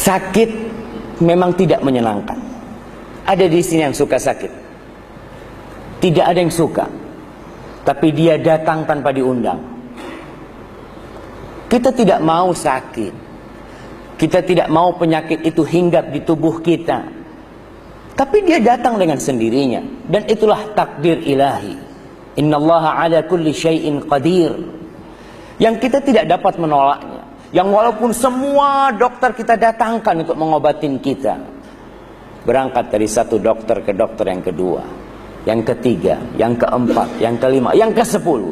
Sakit memang tidak menyenangkan. Ada di sini yang suka sakit. Tidak ada yang suka. Tapi dia datang tanpa diundang. Kita tidak mau sakit. Kita tidak mau penyakit itu hinggap di tubuh kita. Tapi dia datang dengan sendirinya. Dan itulah takdir ilahi. Innallaha ala kulli syai'in qadir. Yang kita tidak dapat menolaknya. Yang walaupun semua dokter kita datangkan untuk mengobatin kita. Berangkat dari satu dokter ke dokter yang kedua, yang ketiga, yang keempat, yang kelima, yang ke-10.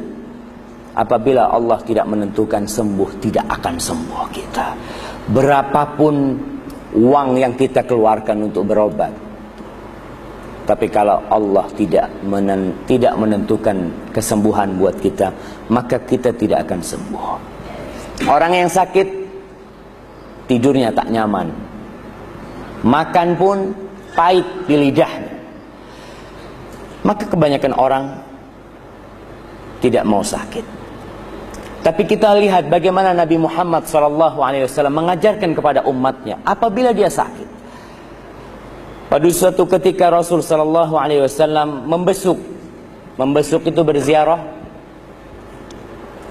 Apabila Allah tidak menentukan sembuh, tidak akan sembuh kita. Berapapun uang yang kita keluarkan untuk berobat. Tapi kalau Allah tidak menentukan kesembuhan buat kita, maka kita tidak akan sembuh. Orang yang sakit, tidurnya tak nyaman. Makan pun pahit di lidahnya. Maka kebanyakan orang tidak mau sakit. Tapi kita lihat bagaimana Nabi Muhammad SAW mengajarkan kepada umatnya apabila dia sakit. Pada suatu ketika Rasul SAW membesuk itu berziarah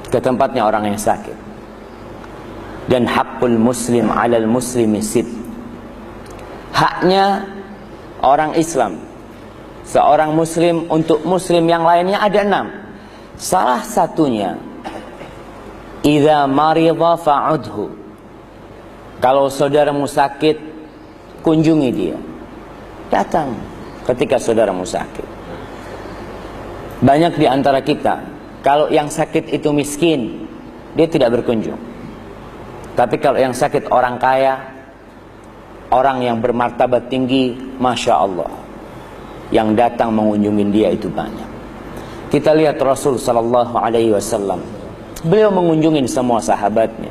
ke tempatnya orang yang sakit. Dan hakul muslim alal muslimi sit. Haknya orang Islam, seorang muslim untuk muslim yang lainnya ada 6. Salah satunya, idza marida fa'udhu. Kalau saudaramu sakit, kunjungi dia. Datang ketika saudaramu sakit. Banyak di antara kita, kalau yang sakit itu miskin, dia tidak berkunjung. Tapi kalau yang sakit orang kaya, orang yang bermartabat tinggi, Masya Allah, yang datang mengunjungi dia itu banyak. Kita lihat Rasul SAW, beliau mengunjungi semua sahabatnya.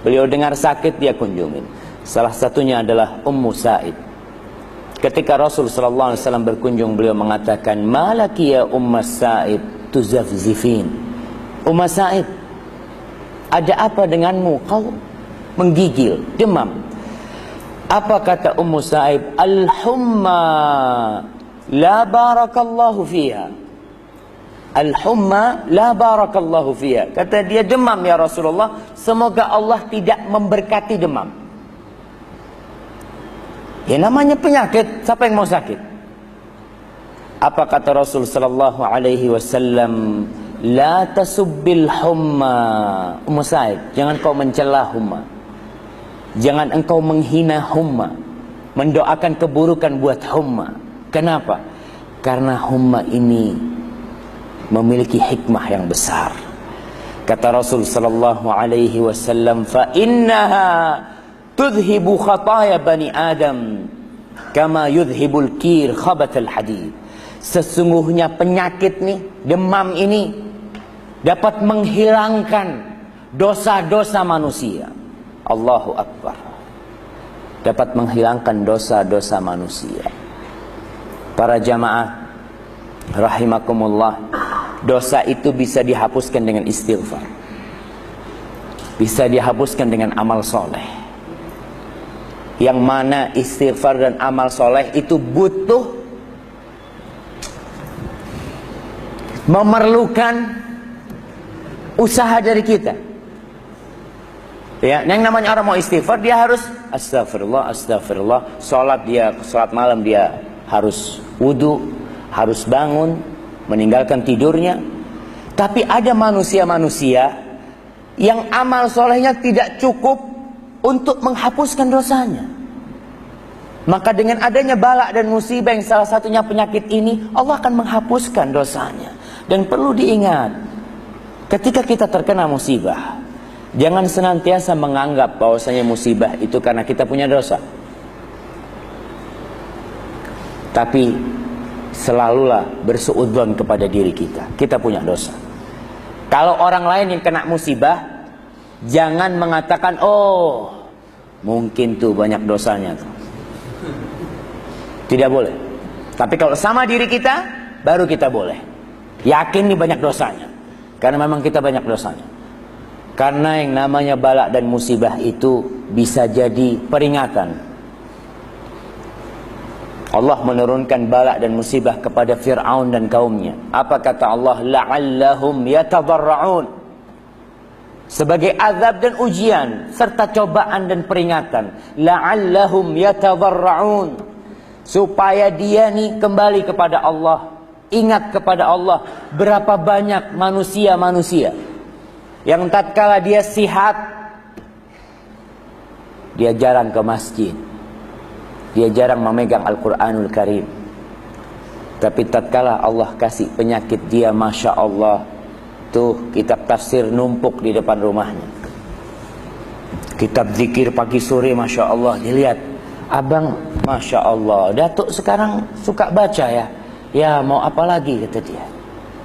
Beliau dengar sakit, dia kunjungin. Salah satunya adalah Ummu Sa'id. Ketika Rasul SAW berkunjung, beliau mengatakan, malaki ya Ummu Sa'id tuzafzifin. Ummu Sa'id, ada apa denganmu? Kau menggigil, demam. Apa kata Ummu Sa'ib? Al-humma la barakallahu fiha. Al-humma la barakallahu fiha. Kata dia, demam ya Rasulullah, semoga Allah tidak memberkati demam. Ya namanya penyakit, siapa yang mau sakit? Apa kata Rasul sallallahu alaihi wasallam? La tasubbil humma. Ummu Sa'id, jangan kau mencela humma. Jangan engkau menghina humma, mendoakan keburukan buat humma. Kenapa? Karena humma ini memiliki hikmah yang besar. Kata Rasul sallallahu alaihi wasallam, fa innaha tudhibu khataya bani Adam kama yudhibul kir khabatal hadid. Sesungguhnya penyakit nih, demam ini dapat menghilangkan dosa-dosa manusia. Allahu Akbar. Dapat menghilangkan dosa-dosa manusia. Para jamaah rahimakumullah, dosa itu bisa dihapuskan dengan istighfar. Bisa dihapuskan dengan amal soleh. Yang mana istighfar dan amal soleh itu butuh, memerlukan usaha dari kita. Ya, yang namanya orang mau istighfar, dia harus astagfirullah, astagfirullah. Salat malam dia harus wudu, harus bangun, meninggalkan tidurnya. Tapi ada manusia-manusia yang amal solehnya tidak cukup untuk menghapuskan dosanya. Maka dengan adanya bala dan musibah yang salah satunya penyakit ini, Allah akan menghapuskan dosanya. Dan perlu diingat, ketika kita terkena musibah, jangan senantiasa menganggap bahwasanya musibah itu karena kita punya dosa. Tapi selalulah bersuudzon kepada diri kita. Kita punya dosa. Kalau orang lain yang kena musibah, jangan mengatakan, oh mungkin tuh banyak dosanya tuh. Tidak boleh. Tapi kalau sama diri kita, baru kita boleh yakin nih banyak dosanya. Karena memang kita banyak dosanya. Karena yang namanya bala dan musibah itu bisa jadi peringatan. Allah menurunkan bala dan musibah kepada Fir'aun dan kaumnya. Apa kata Allah? La'allahum yatadarra'un. Sebagai azab dan ujian serta cobaan dan peringatan. La'allahum yatadarra'un. Supaya dia nih kembali kepada Allah, ingat kepada Allah. Berapa banyak manusia-manusia yang tatkala dia sihat, dia jarang ke masjid, dia jarang memegang Al-Quranul Karim. Tapi tatkala Allah kasih penyakit, dia Masya Allah, tuh kitab tafsir numpuk di depan rumahnya, kitab zikir pagi sore, Masya Allah. Dilihat, abang Masya Allah, Datuk sekarang suka baca ya. Ya mau apa lagi, kata dia.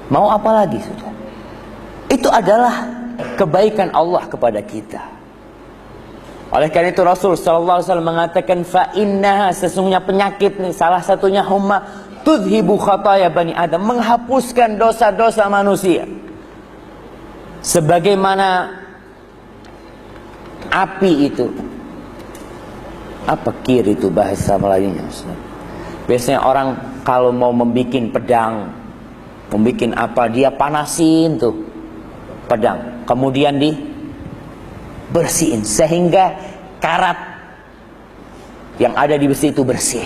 Mau apa lagi sudah. Itu adalah kebaikan Allah kepada kita. Oleh karena itu Rasul sallallahu alaihi wasallam mengatakan, fa innaha, sesungguhnya penyakit nih salah satunya humma tudhibu khataya bani Adam, menghapuskan dosa-dosa manusia. Sebagaimana api itu, apa kir itu bahasa Melayunya, Ustaz? Biasanya orang kalau mau membikin pedang, membikin apa, dia panasin tuh pedang, kemudian dibersihin sehingga karat yang ada di besi itu bersih.